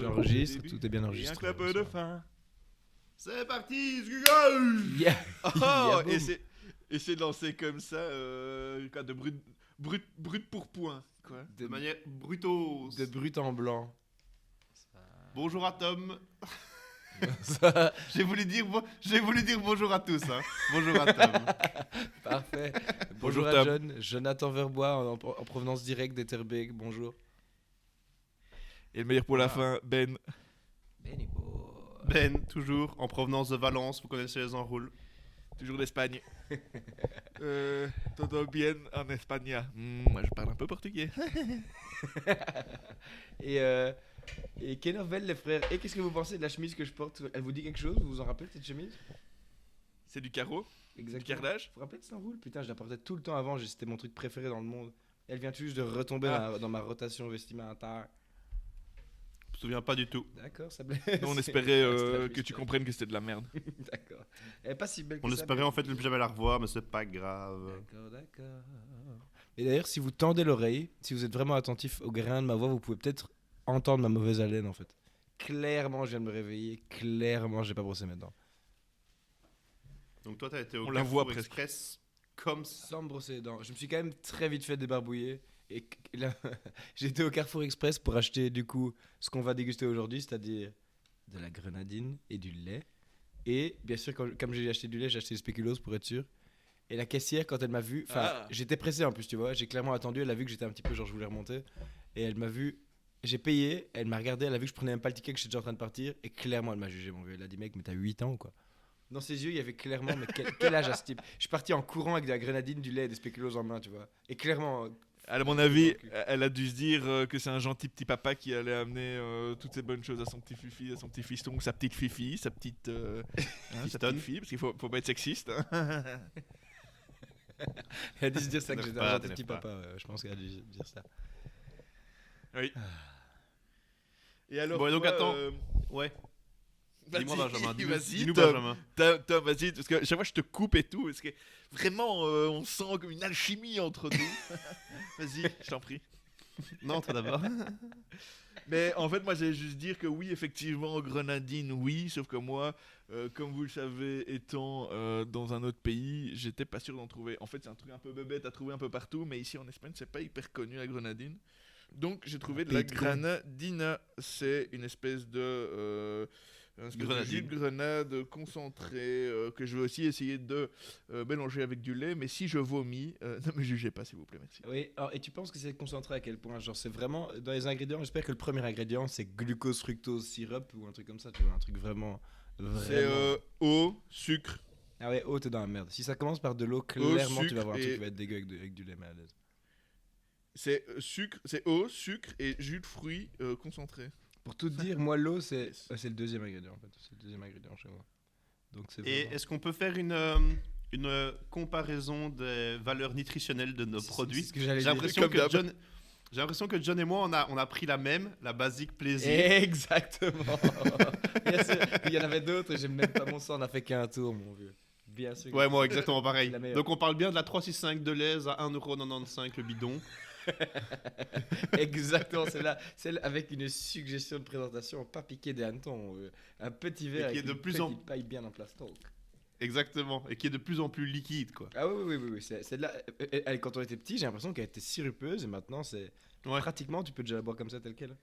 J'enregistre, Début. tout est bien Et un enregistré. clap de bonsoir. fin. C'est parti, Google. Yeah. Oh, Yeah, et boum. c'est lancé comme ça, quoi, de brut pour point, quoi. De- De manière brutos. De brut en blanc. Bonjour à Tom. Ça- J'ai voulu dire bonjour à tous, hein. Bonjour à Tom. Parfait. Bonjour, Bonjour à Tom. John, Jonathan Verbois en provenance directe d'Etterbeek. Bonjour. Et le meilleur pour la Ah. fin, Ben. Benny boy. Ben, toujours en provenance de Valence. Vous connaissez les enroules. Toujours d'Espagne. Todo bien en Espagne. Moi, je parle un peu portugais. Et quelle nouvelle les frères. Et qu'est-ce que vous pensez de la chemise que je porte? Elle vous dit quelque chose? Vous vous en rappelez de cette chemise? C'est du carreau, du Exactement. carrelage. Vous vous rappelez de cette enroule? Putain, je la portais tout le temps avant, c'était mon truc préféré dans le monde. Elle vient tout juste de retomber dans ma rotation vestimentaire. Je me souviens pas du tout. D'accord, ça blesse. Nous, on espérait que tu comprennes que c'était de la merde. D'accord. Elle est pas si belle que On ça. espérait en fait ne plus jamais la revoir, mais c'est pas grave. D'accord. Et d'ailleurs, si vous tendez l'oreille, si vous êtes vraiment attentif au grain de ma voix, vous pouvez peut-être entendre ma mauvaise haleine en fait. Clairement, je viens de me réveiller. Clairement, j'ai pas brossé mes dents. Donc toi, t'as été au Oh, Carrefour la voix Express comme ça. Sans me brosser les dents. Je me suis quand même très vite fait débarbouiller. Et là, j'étais au Carrefour Express pour acheter du coup ce qu'on va déguster aujourd'hui, c'est-à-dire de la grenadine et du lait. Et bien sûr, comme j'ai acheté du lait, j'ai acheté des spéculoos pour être sûr. Et la caissière, quand elle m'a vu, enfin, j'étais pressé en plus, tu vois, j'ai clairement attendu, elle a vu que j'étais un petit peu genre je voulais remonter. Et elle m'a vu, j'ai payé, elle m'a regardé, elle a vu que je prenais même pas le ticket, que j'étais déjà en train de partir. Et clairement, elle m'a jugé, mon vieux. Elle a dit, mec, mais t'as 8 ans ou quoi? Dans ses yeux, il y avait clairement, mais quel âge a ce type? Je suis parti en courant avec de la grenadine, du lait et des spéculoos en main, tu vois. Et clairement. À mon avis, elle a dû se dire que c'est un gentil petit papa qui allait amener toutes ces bonnes choses à son petit fifi, à son petit fiston, sa petite fifi, sa petite, sa petite fille, parce qu'il faut pas être sexiste. Hein. Elle a dû se dire ça que T'énerve j'étais pas, un gentil t'énerve petit pas. papa, ouais. Je pense qu'elle a dû dire ça. Oui. Et alors, Bon, et donc, toi, attends. Ouais. Vas-y, Dis-moi, Benjamin. vas-y, Dis-nous, Tom. Benjamin. Tom, vas-y, parce que chaque fois je te coupe et tout, parce que vraiment, on sent comme une alchimie entre nous. Vas-y, je t'en prie. Non, toi d'abord. Mais en fait, moi, j'allais juste dire que oui, effectivement, grenadine, oui, sauf que moi, comme vous le savez, étant dans un autre pays, j'étais pas sûr d'en trouver. En fait, c'est un truc un peu bébête à trouver un peu partout, mais ici en Espagne, c'est pas hyper connu la grenadine. Donc, j'ai trouvé de la pays de con. granadina. C'est une espèce de jus de grenade concentré que je vais aussi essayer de mélanger avec du lait. Mais si je vomis, ne me jugez pas, s'il vous plaît, merci. Oui, alors, et tu penses que c'est concentré à quel point? Genre, c'est vraiment dans les ingrédients. J'espère que le premier ingrédient c'est glucose, fructose, sirop ou un truc comme ça, tu vois, un truc vraiment. C'est eau, sucre. Ah ouais, eau, t'es dans la merde. Si ça commence par de l'eau, clairement, tu sucre vas avoir un truc et- qui va être dégueu avec du lait mais à l'aise. C'est c'est eau, sucre et jus de fruits concentré. Pour tout te dire, moi, l'eau, c'est le deuxième ingrédient en fait. C'est le deuxième ingrédient chez moi. Donc, c'est Et vraiment- est-ce qu'on peut faire une comparaison des valeurs nutritionnelles de nos C'est- produits? c'est ce que j'allais J'ai dire. l'impression Comme que d'hab. John... J'ai l'impression que John et moi, on a pris la même, la basique plaisir. Exactement. Bien sûr. Il y en avait d'autres et j'aime même pas mon sang, on n'a fait qu'un tour, mon vieux. Bien sûr. Ouais, moi, exactement pareil. La meilleure. Donc, on parle bien de la 365 de l'aise à 1,95€ le bidon. Exactement, celle avec une suggestion de présentation, pas piqué des hannetons, mon vieux. Un petit verre Et qui avec est de une plus petite en- paille bien en plastoc. Exactement. Et qui est de plus en plus liquide, quoi. Ah oui, c'est de là. Quand on était petit, j'ai l'impression qu'elle était sirupeuse et maintenant c'est Ouais. pratiquement tu peux déjà la boire comme ça telle quelle.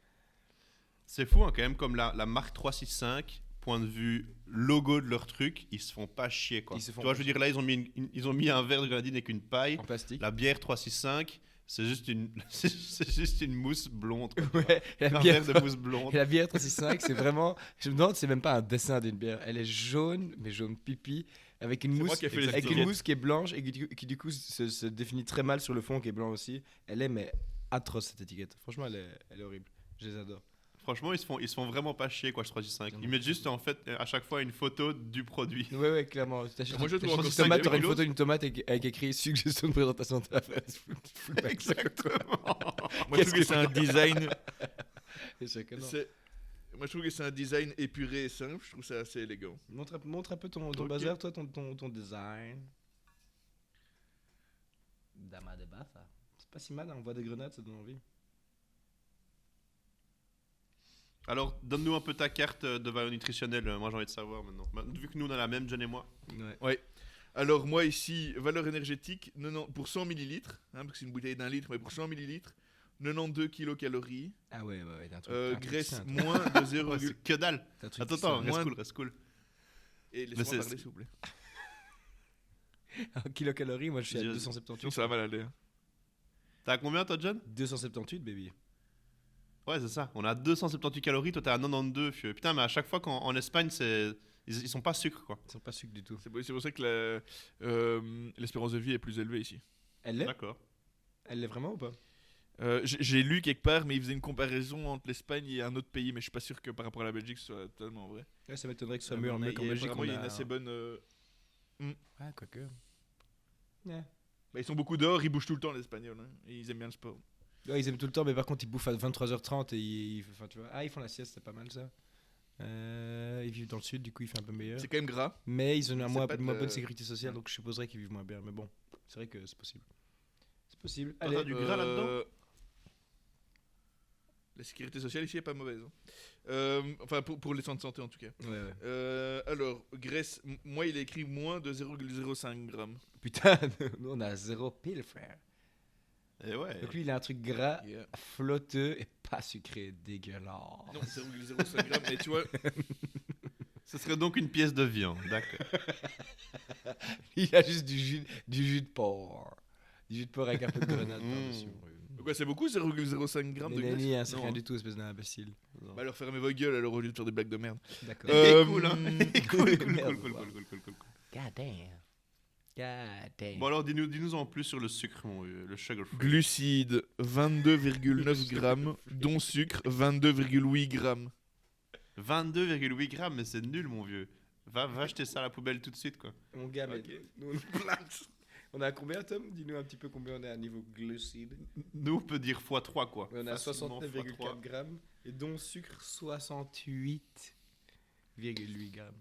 C'est fou, hein, quand même, comme la marque 365, point de vue logo de leur truc, ils se font pas chier, quoi. Ils se font Tu vois, pas je veux dire, là, ils ont mis un verre de grenadine avec une paille. En plastique. La bière 365, c'est juste une, c'est juste une mousse blonde, quoi. Ouais, et Un la bière, verre de mousse blonde. et la bière 365, c'est vraiment. Je me demande, c'est même pas un dessin d'une bière. Elle est jaune, mais jaune pipi, avec une C'est moi mousse, qui ai fait les avec une étiquettes. mousse qui est blanche et qui du coup se définit très mal sur le fond qui est blanc aussi. Elle est mais atroce cette étiquette. Franchement, elle est horrible. Je les adore. Franchement, ils se font vraiment pas chier, quoi, ce 365. Ils mettent juste, en fait, à chaque fois une photo du produit. Ouais, clairement. Moi, je trouve encore une ça tomate, bien t'aurais une rigolo. photo d'une tomate avec écrit suggestion de présentation de la fraise. Exactement. Moi, je trouve que c'est un design. Et chacun, non. Moi, je trouve que c'est un design épuré et simple. Je trouve ça assez élégant. Montre un peu ton Ok. bazar, toi, ton design. Dama de Bafa. C'est pas si mal, hein, on voit des grenades, ça donne envie. Alors, donne-nous un peu ta carte de valeur nutritionnelle. Moi, j'ai envie de savoir maintenant. Bah, vu que nous, on a la même, John et moi. Ouais. Alors moi ici, valeur énergétique, pour 100 millilitres, parce que c'est une bouteille d'1 litre, mais pour 100 millilitres, 92 kilocalories, Ah ouais, t'as un truc. t'as un truc graisse sain, toi. moins de 0, Ouais, c'est que dalle. T'as un truc Attends, sain. moins- reste cool. et Mais laisse-moi c'est- parler s'il vous plaît. En kilocalories, moi je suis à Dis- 278. Sinon ça va mal aller. Hein. T'as à combien, toi, John? 278, baby. Ouais, c'est ça. On a 278 calories, toi, t'es à 92. Putain, mais à chaque fois qu'en Espagne, ils sont pas sucres, quoi. Ils sont pas sucres du tout. C'est pour ça que l'espérance de vie est plus élevée ici. Elle l'est D'accord. Elle l'est vraiment ou pas? J'ai lu quelque part, mais ils faisaient une comparaison entre l'Espagne et un autre pays, mais je suis pas sûr que par rapport à la Belgique ce soit totalement vrai. Ouais, ça m'étonnerait que ce soit mieux en Mais mec en Belgique. apparemment, il y a une on a- assez bonne. Ah, quoique. Ouais. Bah, ils sont beaucoup dehors, ils bougent tout le temps les Espagnols, hein, et ils aiment bien le sport. Ouais, ils aiment tout le temps, mais par contre, ils bouffent à 23h30 et enfin, tu vois. Ah, ils font la sieste, c'est pas mal ça. Ils vivent dans le sud, du coup, il fait un peu meilleur. C'est quand même gras. Mais ils ont une c'est moins pas de moins la- bonne sécurité sociale, donc je supposerais qu'ils vivent moins bien. Mais bon, c'est vrai que c'est possible. C'est possible. Toi, Allez, t'as du gras là-dedans? La sécurité sociale ici est pas mauvaise. Hein. Enfin, pour les soins de santé en tout cas. ouais. Alors, graisse, moi il est écrit moins de 0,05 grammes. Putain, nous on a 0 pile, frère. Et ouais. Donc lui, il a un truc gras, Yeah. flotteux et pas sucré, dégueulasse. Non, 0,05 grammes, mais tu vois, Ce serait donc une pièce de viande, d'accord. Il a juste du jus de porc. Du jus de porc avec un peu de grenade par-dessus. quoi, c'est beaucoup 0,05 grammes de Mais graisse. Nenny, hein, c'est Non. rien du tout, espèce d'imbécile. Bah alors fermez vos gueules alors au lieu de faire des blagues de merde. D'accord. Cool, hein. cool. Merde, cool. God damn. God damn. Bon alors dis-nous en plus sur le sucre, mon vieux, le sugar free. Glucides, 22,9 grammes, dont sucre, 22,8 grammes. 22,8 grammes, mais c'est nul, mon vieux. Va jeter ça à la poubelle tout de suite, quoi. Mon gars, mais Ok. nous, on a combien, Tom? Dis-nous un petit peu combien on est à niveau glucides. Nous, on peut dire x3, quoi. On a Facilement 69,4 x3. grammes et dont sucre 68,8 grammes.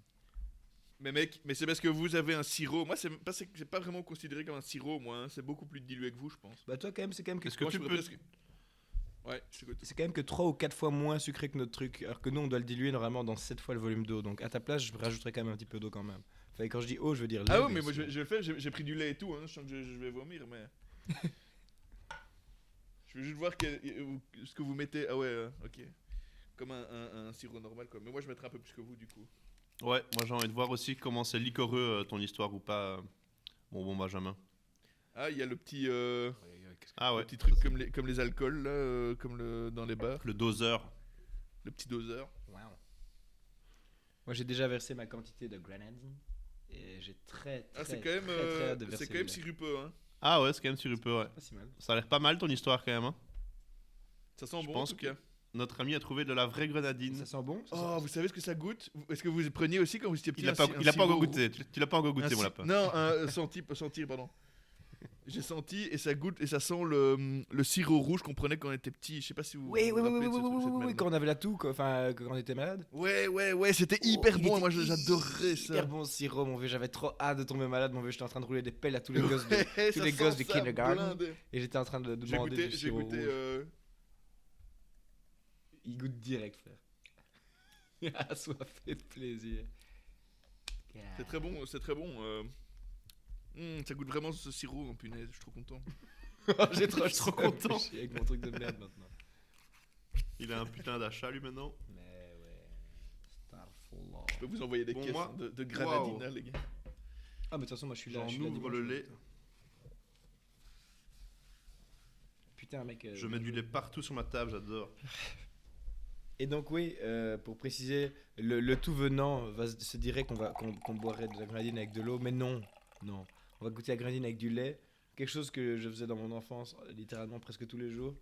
Mais mec, mais c'est parce que vous avez un sirop. Moi, c'est pas vraiment considéré comme un sirop, moi. Hein. C'est beaucoup plus dilué que vous, je pense. Bah toi quand même, c'est quand même que Est-ce que Moi, tu je peux... voudrais presque- Ouais, je t'écoute. c'est quand même que 3 ou 4 fois moins sucré que notre truc, alors que nous on doit le diluer normalement dans 7 fois le volume d'eau. Donc à ta place, je rajouterais quand même un petit peu d'eau quand même. Enfin, quand je dis eau, je veux dire lait. Ah ouais, mais bien moi sûr. je vais le faire. J'ai pris du lait et tout. Hein. Je sens que je vais vomir, mais. Je veux juste voir ce que vous mettez. Ah ouais, ok. Comme un sirop normal, quoi. Mais moi, je mettrai un peu plus que vous, du coup. Ouais, moi j'ai envie de voir aussi comment c'est liquoreux ton histoire ou pas, mon bon Benjamin. Ah, il y a le petit, Ah ouais, le petit truc comme les alcools, là, dans les bars. le doseur. Le petit doseur. Wow. Moi j'ai déjà versé ma quantité de grenadine et j'ai très Ah, c'est quand même, hâte de verser c'est quand même le lait. sirupeux, hein. Ah ouais, c'est quand même sirupeux, ouais. Pas si mal. Ça a l'air pas mal ton histoire quand même, hein. Ça sent Je bon, pense en tout cas. Notre ami a trouvé de la vraie grenadine. Ça sent bon? Ça Oh, vous savez ce que ça goûte? Est-ce que vous preniez aussi quand vous étiez petit Il a un pas, si- un il a pas encore sirop goûté. Tu l'as pas encore goûté, Un mon si- lapin. Non, sentir, pardon. J'ai senti et ça goûte et ça sent le sirop rouge qu'on prenait quand on était petit. Je sais pas si vous Oui, vous oui, oui, rappelez oui, de cette oui, merde-là. quand on avait la toux, enfin quand on était malade. Ouais, c'était Oh, hyper il bon. était Moi, j'adorais ça. Hyper bon sirop, mon vieux. J'avais trop hâte de tomber malade, mon vieux. J'étais en train de rouler des pelles à tous les gosses de- Tous les gosses du kindergarten. Et j'étais en train de demander du J'ai sirop goûté. rouge. Il goûte direct, frère. Il a assoiffé de plaisir. C'est très bon, c'est très bon. Ça goûte vraiment ce sirop, punaise, je suis trop content. J'ai trop, Je suis trop content. Je suis avec mon truc de merde maintenant. Il a un putain d'achat lui maintenant. Mais ouais. Starfall. Je peux vous envoyer des Bon, caisses moi- hein, de granadine, Waouh. hein, les gars. Ah, mais de toute façon, moi je suis là. J'en je suis là ouvre dimanche, le donc, lait. Putain, mec. Je mets du lait partout sur ma table, j'adore. Et donc, oui, pour préciser, le tout venant se dirait qu'on boirait de la grenadine avec de l'eau, mais non. Non. On va goûter la grenadine avec du lait. Quelque chose que je faisais dans mon enfance, littéralement presque tous les jours.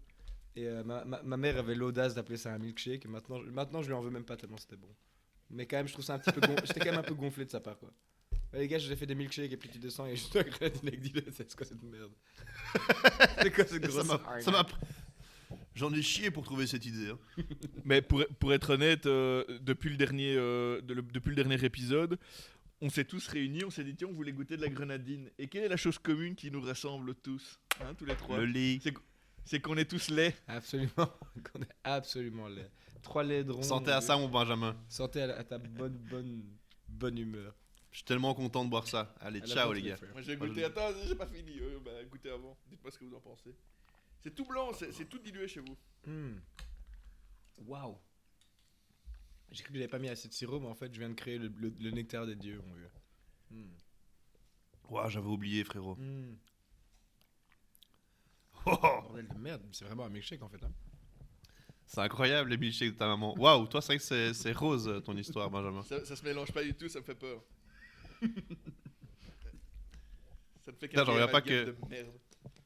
Et ma mère avait l'audace d'appeler ça un milkshake. Et maintenant, je lui en veux même pas tellement c'était bon. Mais quand même, je trouve ça un petit peu j'étais quand même un peu gonflé de sa part, quoi. Ouais, les gars, j'ai fait des milkshakes et puis tu descends et juste la grenadine avec du lait. C'est quoi cette merde? C'est quoi cette grosse Ça m'a. J'en ai chié pour trouver cette idée. Hein. Mais pour être honnête, depuis le dernier épisode, on s'est tous réunis, on s'est dit tiens, on voulait goûter de la grenadine. Et quelle est la chose commune qui nous rassemble tous, hein, tous les trois? Le lait. C'est qu'on est tous laids. Absolument. Qu'on est absolument laid. 3 laidrons. Santé mon à vieux. ça, mon Benjamin. Santé à ta bonne humeur. Je suis tellement content de boire ça. Allez, À la ciao vôtre, les gars. frères. Moi j'ai Moi, goûté. je- Attends, j'ai pas fini. Goûtez avant. Dites-moi ce que vous en pensez. C'est tout blanc, c'est tout dilué chez vous. Waouh. J'ai cru que j'avais pas mis assez de sirop, mais en fait, je viens de créer le nectar des dieux, mon vieux. Ouah, j'avais oublié, frérot. Bordel de merde, c'est vraiment un milkshake en fait. Hein. C'est incroyable les milkshakes de ta maman. Waouh, toi, c'est vrai que c'est rose ton histoire, Benjamin. Ça se mélange pas du tout, ça me fait peur. Ça me fait Putain, j'en reviens pas amalgame que- de merde.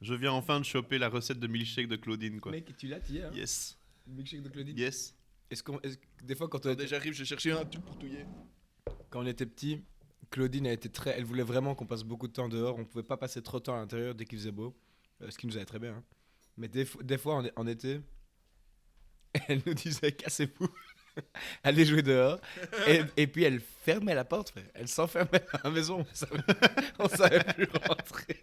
Je viens enfin de choper la recette de milkshake de Claudine, quoi. Mec, tu l'as hier hein Yes, Le milkshake de Claudine yes. Est-ce que des fois, quand on, Attendez, j'arrive, j'ai cherché un truc pour touiller. quand on était petit, Claudine a été très. Elle voulait vraiment qu'on passe beaucoup de temps dehors. On pouvait pas passer trop de temps à l'intérieur dès qu'il faisait beau. Ce qui nous allait très bien. Hein. Mais des fois, en été, elle nous disait cassez-vous. Allez jouer dehors. Et puis elle fermait la porte, frère. Elle s'enfermait dans la maison. On savait plus rentrer.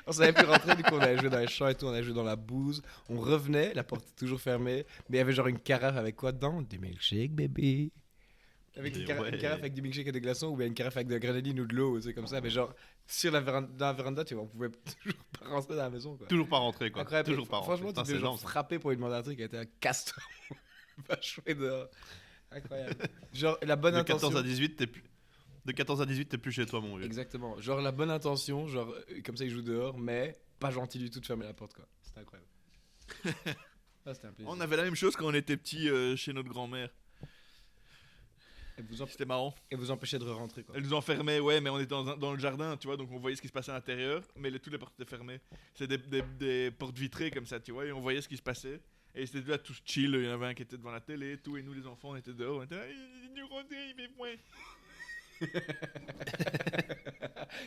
On savait plus rentrer, du coup on allait jouer dans les champs et tout, on allait jouer dans la bouse. On revenait, la porte toujours fermée. Mais il y avait genre une carafe avec quoi dedans? Des milkshakes, bébé. Avec une, Mais ouais. une carafe avec des milkshakes et des glaçons ou bien une carafe avec de la grenadine ou de l'eau, c'est comme ça. Mais genre, sur dans la véranda, tu vois, on pouvait toujours pas rentrer dans la maison, quoi. Toujours pas rentré, quoi. Incroyable. Toujours pas rentré. Franchement, Putain, tu devais c'est genre genre ça. frapper pour lui demander un truc. Elle était un casse-toi. Va jouer dehors. Incroyable. Genre, la bonne De intention. 14 à 18, t'es plus... De 14 à 18, t'es plus chez toi, mon vieux. Exactement. Genre, la bonne intention, genre, comme ça, il joue dehors, mais pas gentil du tout de fermer la porte, quoi. C'était incroyable. Ah, c'était un plaisir. On avait la même chose quand on était petit chez notre grand-mère. C'était marrant. Et vous empêchez de rentrer, quoi. Elle nous enfermait, ouais, mais on était dans le jardin, tu vois, donc on voyait ce qui se passait à l'intérieur, mais toutes les portes étaient fermées. C'était des portes vitrées comme ça, tu vois, et on voyait ce qui se passait. Et c'était là tous chill, il y en avait un qui était devant la télé et tout, et nous les enfants on était dehors, on était là, il nous rendait, il met moins.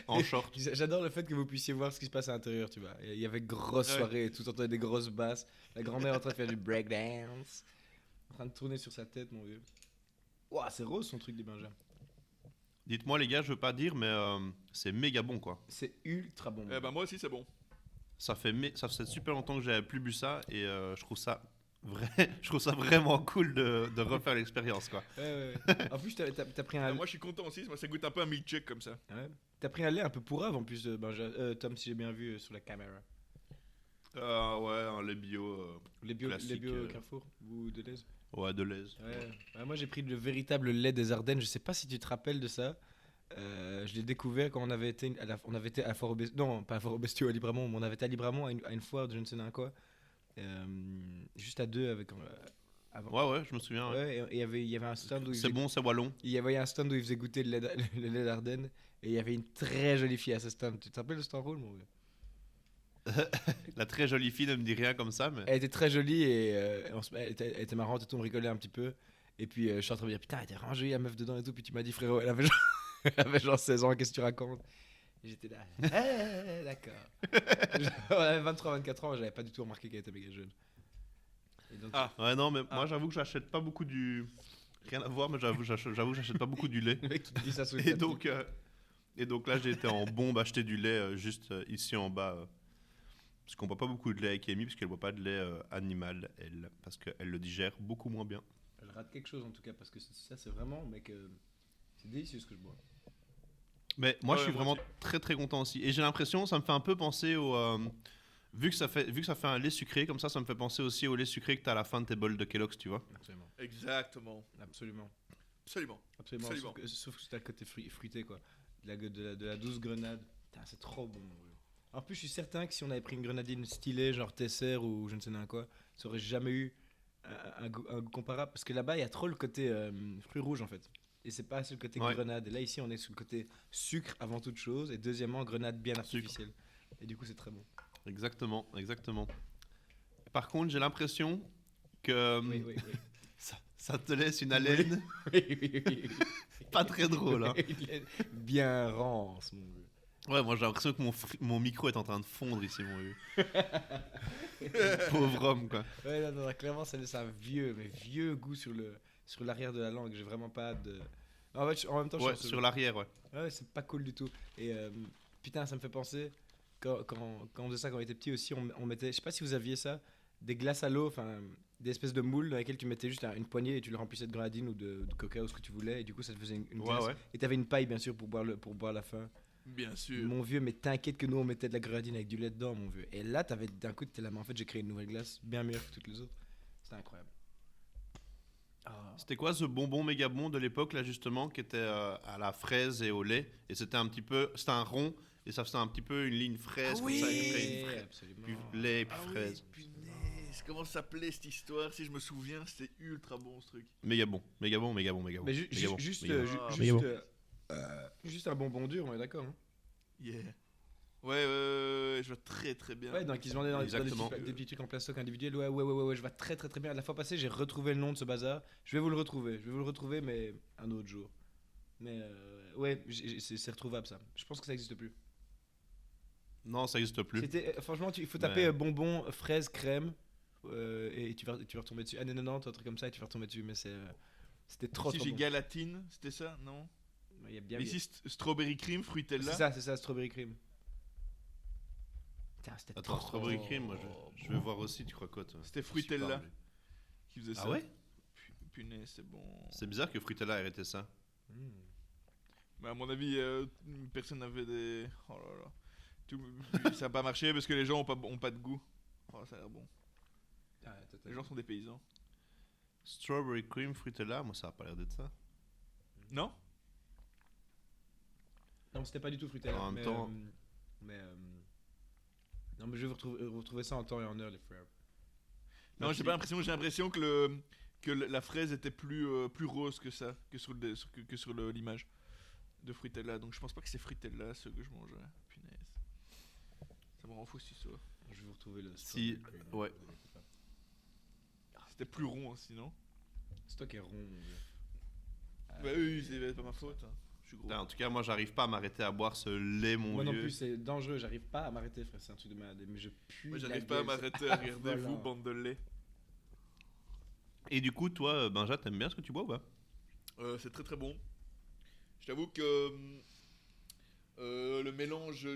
En short. J'adore le fait que vous puissiez voir ce qui se passe à l'intérieur, tu vois. Il y avait grosse Ouais. soirée et tout, t'entendais des grosses basses. La grand-mère en train de faire du breakdance. En train de tourner sur sa tête, mon vieux. Ouah, c'est rose son truc, des Benjamin. Dites-moi, les gars, je veux pas dire, mais c'est méga bon, quoi. C'est ultra bon. Eh ben moi aussi c'est bon. Ça fait super longtemps que j'avais plus bu ça et je trouve ça je trouve ça vraiment cool de refaire l'expérience, quoi. Ouais. En plus, t'as pris un. Moi je suis content aussi, moi ça goûte un peu un milkshake comme ça. Ouais. T'as pris un lait un peu pourrave en plus, Tom, si j'ai bien vu sur la caméra. Ouais, un lait bio. Les bio Classique, Carrefour ou Deleuze. Ouais, de l'aise. Ouais, moi j'ai pris le véritable lait des Ardennes. Je sais pas si tu te rappelles de ça. Je l'ai découvert quand on avait été à Fort Bestiaux. Non, pas à Fort Bestiaux, à Libramont. Mais on avait été à Libramont à une foire de je ne sais quoi. Juste à deux avec. Avant. Ouais, je me souviens. Ouais. Ouais, et il y avait un stand où C'est bon, c'est wallon. il y avait un stand où ils faisaient goûter le lait d'Ardennes. Et il y avait une très jolie fille à ce stand. Tu te rappelles de ce stand rouge, mon gars? La très jolie fille ne me dit rien comme ça, mais. Elle était très jolie et elle était marrante et tout, on rigolait un petit peu. Et puis je suis en train de me dire, putain, elle était vraiment jolie la meuf dedans et tout. Puis tu m'as dit, frérot, elle avait genre 16 ans, qu'est-ce que tu racontes? Et j'étais là, d'accord. On avait 23-24 ans, j'avais pas du tout remarqué qu'elle était méga jeune. Et donc, Ouais, non, mais moi j'avoue que j'achète pas beaucoup du. Rien à voir, mais j'avoue que j'achète pas beaucoup du lait. le mec qui te dit ça sous le Et tapis. donc là, j'ai été en bombe acheter du lait juste ici en bas. Parce qu'on boit pas beaucoup de lait avec Amy, parce qu'elle boit pas de lait animal, elle. Parce qu'elle le digère beaucoup moins bien. Elle rate quelque chose en tout cas, parce que ça, c'est vraiment, mec, c'est délicieux ce que je bois. Mais moi, je Ouais, suis moi vraiment très très content aussi. Et j'ai l'impression, ça me fait un peu penser au. Vu que ça fait un lait sucré comme ça me fait penser aussi au lait sucré que t'as à la fin de tes bols de Kellogg's, tu vois. Absolument. Exactement. Absolument. Absolument. Absolument. Absolument. Sauf que c'est à côté fruité, quoi. De la douce grenade. Putain, c'est trop bon. Ouais. En plus, je suis certain que si on avait pris une grenadine stylée, genre Tesser ou je ne sais quoi, ça aurait jamais eu un goût comparable. Parce que là-bas, il y a trop le côté fruits rouges, en fait. Et c'est pas assez le côté Ouais. grenade. Et là, ici, on est sur le côté sucre avant toute chose. Et deuxièmement, grenade bien artificielle. Et du coup, c'est très bon. Exactement. Par contre, j'ai l'impression que Oui. ça te laisse une haleine oui. pas très drôle. Hein. Bien rance, mon vieux. Ouais, moi j'ai l'impression que mon micro est en train de fondre ici, mon vieux. Pauvre homme, quoi. Ouais, non, clairement, ça laisse un vieux goût sur l'arrière de la langue. J'ai vraiment pas hâte de. En même temps, Ouais, sur l'arrière, ouais. ouais, c'est pas cool du tout. Et putain, ça me fait penser. quand on faisait ça quand on était petit aussi, on mettait, je sais pas si vous aviez ça, des glaces à l'eau, enfin des espèces de moules dans lesquelles tu mettais juste une poignée et tu le remplissais de grenadine ou de coca ou ce que tu voulais et du coup ça te faisait une Ouais, glace. ouais. Et t'avais une paille bien sûr pour boire la fin. Bien sûr. Mon vieux, mais t'inquiète que nous on mettait de la grenadine avec du lait dedans, mon vieux. Et là t'avais d'un coup t'étais là, mais en fait j'ai créé une nouvelle glace bien meilleure que toutes les autres. C'était incroyable. Ah. C'était quoi ce bonbon méga bon de l'époque là justement qui était à la fraise et au lait et c'était un petit peu, c'était un rond et ça faisait un petit peu une ligne fraise Ah comme ça et après Oui, une fraise, absolument. puis lait puis Ah oui, fraise. punaise. Comment ça s'appelait cette histoire? Si je me souviens, c'était ultra bon ce truc. Méga bon, méga bon, méga bon, méga bon. Mais méga bon, juste, méga bon. Ah, juste, méga bon. juste un bonbon dur, on est d'accord. Hein. Yeah. Ouais, je vois très très bien. Ouais, donc ils se vendaient dans Exactement. des petits trucs en plastoc individuel. Ouais, je vois très très très bien. La fois passée, j'ai retrouvé le nom de ce bazar. Je vais vous le retrouver, mais un autre jour. Mais ouais, c'est retrouvable ça. Je pense que ça n'existe plus. Non, ça n'existe plus. Franchement, il faut taper Ouais. bonbon, fraise, crème, et tu vas retomber dessus. Années 90, un truc comme ça, et tu vas retomber dessus. Mais c'était trop Si trop j'ai bon. Galatine, c'était ça? Non. Il y a bien Ici, strawberry cream, fruitella. c'est ça, strawberry cream. Putain, c'était Attends, trop strawberry cream, moi je vais voir aussi, tu crois quoi toi? C'était Je suis Fruitella. pas, lui. Qui faisait ça. Ah ouais? Punaise, c'est bon. C'est bizarre que Fruitella ait arrêté ça. Mm. Mais à mon avis, personne n'avait des. Oh là là. Ça n'a pas marché parce que les gens ont pas de goût. Oh, ça a l'air bon. Ah, Les gens sont des paysans. Strawberry cream, Fruitella, moi ça a pas l'air d'être ça. Non? Non, c'était pas du tout fruité. En même temps- non, mais je vais vous retrouver ça en temps et en heure, les frères. Non, j'ai l'impression que la fraise était plus rose que ça, que sur l'image de Fruitella. Donc je pense pas que c'est Fruitella ce que je mangeais. Punaise. Ça me rend fou cette histoire. Je vais vous retrouver le. Si, strawberry cream. ouais. C'était plus rond aussi, non? C'est toi qui es rond, mon vieux. Bah oui, c'est pas ma faute. Hein. Je suis gros. Putain, en tout cas, moi j'arrive pas à m'arrêter à boire ce lait, mon Moi vieux. non plus, c'est dangereux. J'arrive pas à m'arrêter, frère. C'est un truc de malade. Mais je pue. Moi la j'arrive pas à gueule, m'arrêter à regarder Voilà. vous, bande de lait. Et du coup, toi, Benja, t'aimes bien ce que tu bois ou pas? C'est très très bon. Je t'avoue que le mélange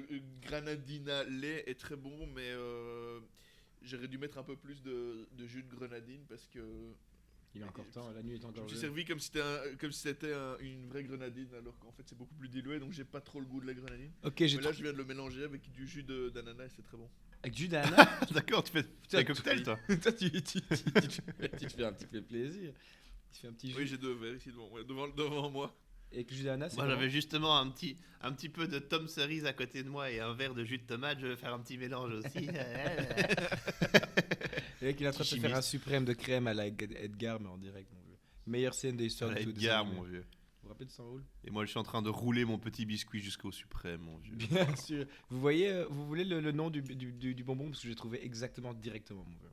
granadina-lait est très bon, mais j'aurais dû mettre un peu plus de jus de grenadine parce que Il est encore temps. La nuit est je encore me suis jeune. servi comme si c'était une vraie grenadine, alors qu'en fait c'est beaucoup plus dilué, donc j'ai pas trop le goût de la grenadine. Ok, Mais là je viens de le mélanger avec du jus d'ananas et c'est très bon. Avec du d'ananas. D'accord, tu fais Putain, un cocktail, toi. Toi, tu te fais un petit peu plaisir. Tu fais un petit jus. Oui, j'ai 2 verres ici devant moi. Avec le jus d'ananas, c'est Moi, comment j'avais justement un petit peu de Tom Cerise à côté de moi et un verre de jus de tomate. Je vais faire un petit mélange aussi. Le mec, il est en train de se Petit faire un chimiste. suprême de crème à la Edgar, mais en direct, mon vieux. Meilleure scène de l'histoire de tout. Edgar, mon vieux. Vous vous rappelez de son rôle? Et moi, je suis en train de rouler mon petit biscuit jusqu'au suprême, mon vieux. Bien sûr. Vous voyez, vous voulez le nom du bonbon parce que j'ai trouvé exactement directement, mon vieux.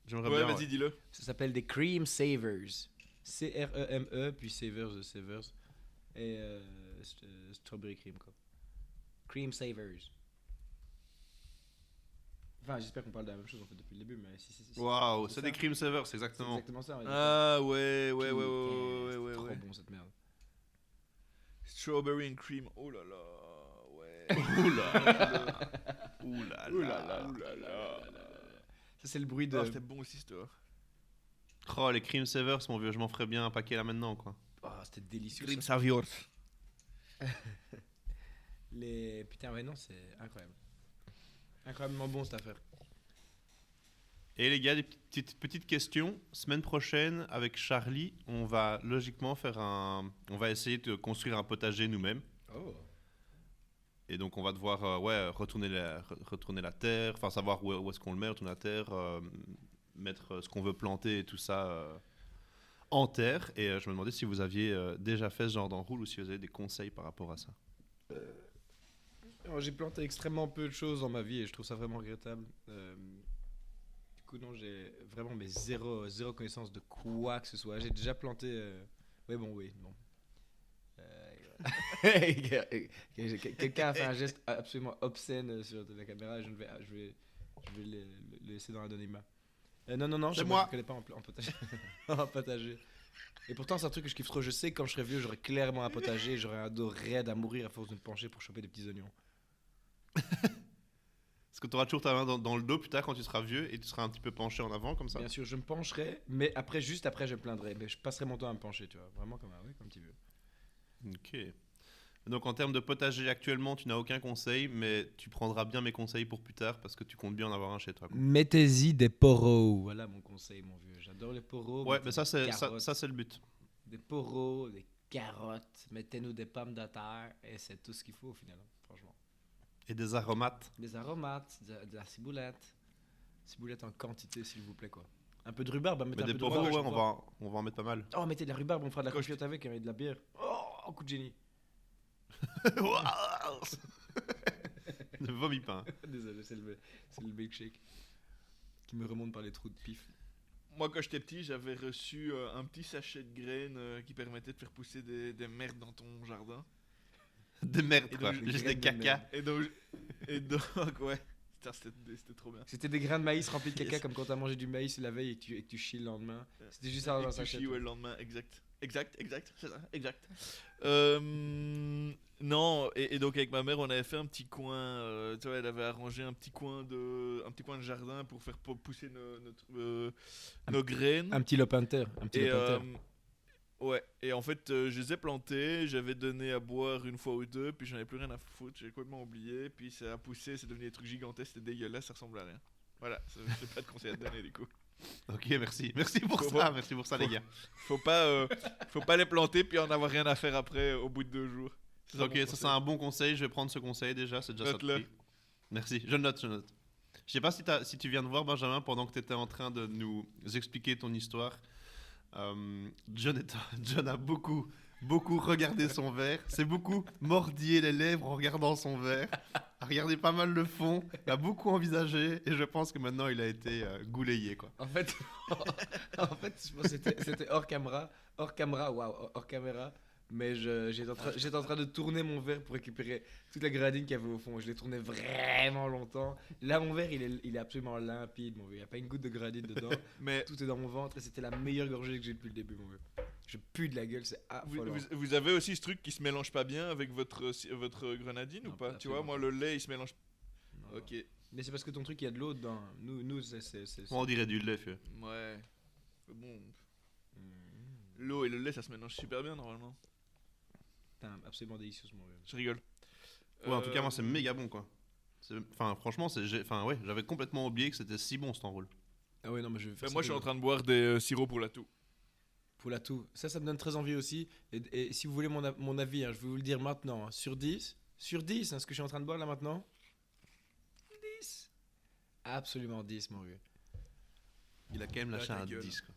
J'aimerais Ouais, bien. vas-y, dis-le. Ça s'appelle des Cream Savers. C-R-E-M-E, puis Savers de Savers. Et Strawberry Cream, quoi. Cream Savers. Enfin, j'espère qu'on parle de la même chose en fait depuis le début, mais si. Waouh, C'est c'est ça. des cream savers, c'est C'est exactement. exactement ça. Ah ouais. Putain, Ouais. c'est trop bon cette merde. Strawberry and cream, oh là là, ouais. Oula. Oula. Oulala. Ça, c'est le bruit de. Ah, c'était bon aussi cette histoire. Oh, les cream savers, mon vieux, je m'en ferais bien un paquet là maintenant, quoi. Oh, c'était délicieux. Cream ça. Saviors. Putain, ouais, non, c'est incroyable. Incroyablement bon cette affaire. Et les gars, des petites questions. Semaine prochaine, avec Charlie, on va logiquement on va essayer de construire un potager nous-mêmes. Oh. Et donc, on va devoir retourner la terre, enfin savoir où est-ce qu'on le met, retourner la terre, mettre ce qu'on veut planter et tout ça en terre. Et je me demandais si vous aviez déjà fait ce genre d'enroule ou si vous avez des conseils par rapport à ça. Alors, j'ai planté extrêmement peu de choses dans ma vie et je trouve ça vraiment regrettable. Du coup, non, j'ai vraiment zéro connaissance de quoi que ce soit. J'ai déjà planté. Oui, non. Quelqu'un a fait un geste absolument obscène sur la caméra et je vais le laisser dans l'anonymat. Non, C'est je moi. ne connais pas en potager. En potager. Et pourtant, c'est un truc que je kiffe trop. Je sais que quand je serai vieux, j'aurai clairement un potager. J'aurai un dos raide à mourir à force de me pencher pour choper des petits oignons. que tu auras toujours ta main dans le dos plus tard quand tu seras vieux et tu seras un petit peu penché en avant comme ça. Bien sûr, je me pencherai, mais juste après, je me plaindrai. Mais je passerai mon temps à me pencher, tu vois. Vraiment comme tu veux. Ok. Donc en termes de potager actuellement, tu n'as aucun conseil, mais tu prendras bien mes conseils pour plus tard parce que tu comptes bien en avoir un chez toi. Quoi. Mettez-y des poros. Voilà mon conseil, mon vieux. J'adore les poros. Ouais, Mettez mais ça des c'est carottes. ça c'est le but. Des poros, des carottes. Mettez-nous des pommes de terre. Et c'est tout ce qu'il faut au final, hein, franchement. Et des aromates. Des aromates, de la ciboulette. Ciboulette en quantité, s'il vous plaît, quoi. Un peu de rhubarbe, hein, mettez Mais un des peu de poros, rhubarbe. ouais, on va en mettre pas mal. Oh, mettez de la rhubarbe, on fera de la Quand je- confiote avec et de la bière. Oh, coup de génie. Ne vomis pas. Hein. Désolé, c'est le milkshake qui me remonte par les trous de pif. Moi, quand j'étais petit, j'avais reçu un petit sachet de graines qui permettait de faire pousser des merdes dans ton jardin. Des merdes Et quoi, donc, juste des des graines de caca. Et donc ouais. Putain, c'était trop bien. C'était des grains de maïs remplis de caca, Yes. comme quand t'as mangé du maïs la veille et que tu chies le lendemain. C'était juste ça Et dans un que tu sachet. chies, ouais, le lendemain, exact, c'est ça, exact. Non, et donc avec ma mère, on avait fait un petit coin, tu vois, elle avait arrangé un petit coin de jardin pour faire pousser nos graines. Un petit lopin de terre. Un petit Et, lopin de terre. ouais, et en fait, je les ai plantés, j'avais donné à boire une fois ou deux, puis j'en avais plus rien à foutre, j'ai complètement oublié, puis ça a poussé, c'est devenu des trucs gigantesques, c'était dégueulasse, ça ressemble à rien. Voilà, j'ai pas de conseil à te donner du coup. Ok, merci. Merci pour Faut- ça, merci pour ça les gars. Faut pas les planter puis en avoir rien à faire après au bout de 2 jours. C'est Ok, mon ça conseil. c'est un bon conseil, je vais prendre ce conseil déjà, c'est déjà ça de Note-le. prix. Merci, je note. Je sais pas si tu viens de voir Benjamin pendant que tu étais en train de nous expliquer ton histoire. John a beaucoup regardé son verre, c'est beaucoup mordillé les lèvres en regardant son verre, a regardé pas mal le fond, a beaucoup envisagé et je pense que maintenant il a été goulayé quoi. En fait, je pense que c'était hors caméra, hors caméra. Mais j'étais en train de tourner mon verre pour récupérer toute la grenadine qu'il y avait au fond. Je l'ai tourné vraiment longtemps. Là, mon verre, il est absolument limpide, mon vieux. Il n'y a pas une goutte de grenadine dedans. Mais Tout est dans mon ventre et c'était la meilleure gorgée que j'ai depuis le début, mon vieux. Je pue de la gueule, c'est affolant. vous avez aussi ce truc qui se mélange pas bien avec votre grenadine Non, ou pas? Tu absolument vois, moi le lait il se mélange. Non, Ok. Mais c'est parce que ton truc, il y a de l'eau dedans. Nous c'est... On dirait du lait, feu. Ouais. Bon, Mmh. l'eau et le lait ça se mélange super bien normalement. Putain, absolument délicieux, mon vieux. Je rigole. Ouais, en tout cas moi c'est méga bon quoi. Enfin franchement ouais, j'avais complètement oublié que c'était si bon cet enroule. Ah ouais, non, mais je vais faire ça Moi je suis demain. en train de boire des sirops pour la toux. Pour la toux. Ça me donne très envie aussi. Et si vous voulez mon avis, hein, je vais vous le dire maintenant. Hein, sur 10, hein, ce que je suis en train de boire là maintenant, 10. Absolument 10, mon vieux. Il a quand même lâché ta un gueule. 10 quoi.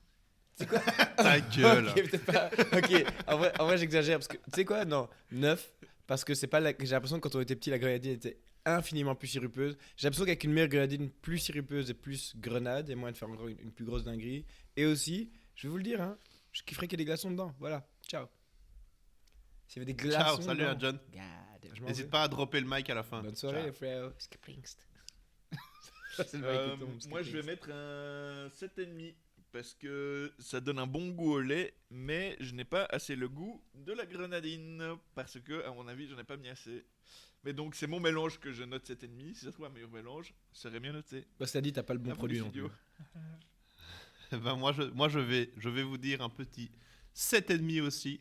C'est quoi? Ta gueule. Ok, peut-être pas. Ok, en vrai j'exagère. Parce que, tu sais quoi? Non, 9. Parce que c'est pas j'ai l'impression que quand on était petit, la grenadine était infiniment plus sirupeuse. J'ai l'impression qu'avec une meilleure grenadine plus sirupeuse et plus grenade, et moyen de faire encore une plus grosse dinguerie. Et aussi, je vais vous le dire, hein, je kifferais qu'il y ait des glaçons dedans. Voilà, ciao. S'il y avait des glaçons Ciao, salut dedans, à John. God, je m'en N'hésite vais. pas à dropper le mic à la fin. Bonne soirée, Ciao. les frères. Skipringst. Ça, c'est le mec qui tombe, Moi je vais Skipringst. mettre un 7,5 parce que ça donne un bon goût au lait, mais je n'ai pas assez le goût de la grenadine parce que à mon avis j'en ai pas mis assez. Mais donc c'est mon mélange que je note 7,5. Si ça se trouve un meilleur mélange, ça serait bien noté. Bah, cela dit, t'as pas le bon Après produit du non plus. studio. Ben moi je vais vous dire un petit 7,5 aussi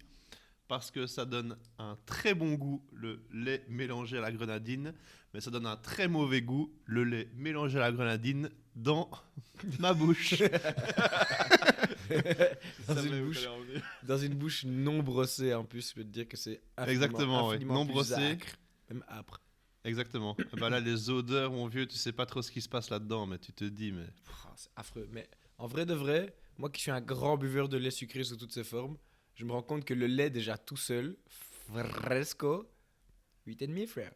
parce que ça donne un très bon goût le lait mélangé à la grenadine, mais ça donne un très mauvais goût le lait mélangé à la grenadine dans ma bouche. dans, Ça une va, vous bouche, allez en venir. dans une bouche non brossée en plus, je peux te dire que c'est Exactement, ouais. infiniment Non plus brossée. acre, même âpre. Exactement. Bah là les odeurs mon vieux, tu sais pas trop ce qui se passe là-dedans, mais tu te dis mais Oh, c'est affreux. Mais en vrai de vrai, moi qui suis un grand buveur de lait sucré sous toutes ses formes, je me rends compte que le lait déjà tout seul, fresco, 8,5 frère.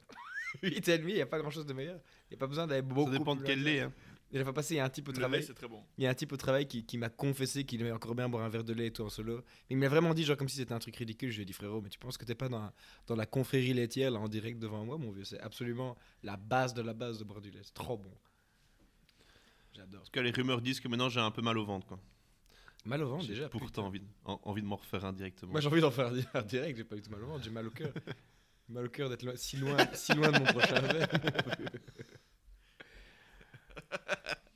8,5, il n'y a pas grand chose de meilleur. Il n'y a pas besoin d'aller beaucoup. ça dépend de plus quel loin. lait hein. Et la fois passée, il y a un type au Le lait travail. c'est très bon. Il y a un type au travail qui m'a confessé qu'il aimait encore bien boire un verre de lait et tout en solo. Mais il m'a vraiment dit, genre, comme si c'était un truc ridicule. Je lui ai dit, frérot, mais tu penses que t'es pas dans la confrérie laitière, là, en direct devant moi, mon vieux. C'est absolument la base de boire du lait. C'est trop bon. J'adore. Parce que les rumeurs disent que maintenant j'ai un peu mal au ventre quoi. Mal au ventre, J'ai déjà. pourtant putain. envie de m'en refaire un directement. Moi, j'ai envie d'en faire un direct. J'ai pas du tout mal au ventre. J'ai mal au cœur. Mal au cœur d'être si loin de mon prochain verre.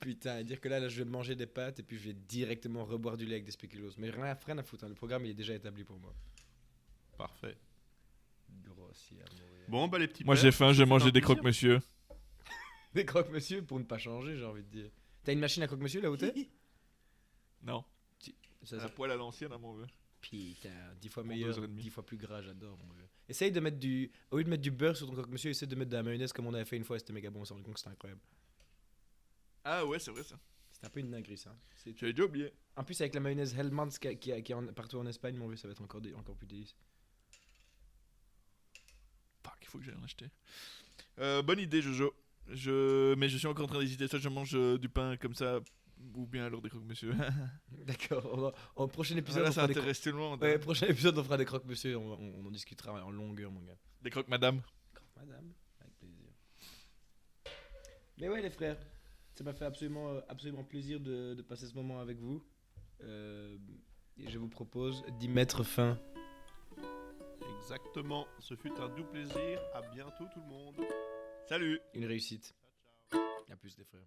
Putain, et dire que là, je vais manger des pâtes et puis je vais directement reboire du lait avec des spéculoos. Mais rien à foutre, hein. Le programme il est déjà établi pour moi. Parfait. Grossier à mourir. Bon, bah les petits Moi pères, j'ai faim, j'ai c'est mangé un des plaisir. croque-monsieur. Des croque-monsieur pour ne pas changer, j'ai envie de dire. T'as une machine à croque-monsieur là où t'es? Non, Ça, un ça- poil à l'ancienne à mon vieux. Putain, 10 fois En meilleur, 2h30. 10 fois plus gras, j'adore mon vieux. Essaye de mettre du. Au lieu de mettre du beurre sur ton croque-monsieur, essaye de mettre de la mayonnaise comme on avait fait une fois, c'était méga bon, on s'est rendu compte que c'était incroyable. Ah ouais, c'est vrai ça. C'était un peu une dinguerie ça. J'avais déjà oublié. En plus, avec la mayonnaise Hellmann's qui est partout en Espagne, mon vieux, ça va être encore plus délice. Fuck, il faut que j'aille en acheter. Bonne idée, Jojo. Mais je suis encore en train d'hésiter. Soit je mange du pain comme ça, ou bien alors des croque-monsieur. D'accord, au prochain épisode, Là, on ça fera des intéresse tout le monde. Ouais, prochain épisode, on fera des croque-monsieur, on en discutera en longueur, mon gars. Des croque-madame. Madame, avec plaisir. Mais ouais, les frères, ça m'a fait absolument plaisir de passer ce moment avec vous. Et je vous propose d'y mettre fin. Exactement. Ce fut un doux plaisir. À bientôt tout le monde. Salut. Une réussite. Ciao, ciao. À plus, les frères.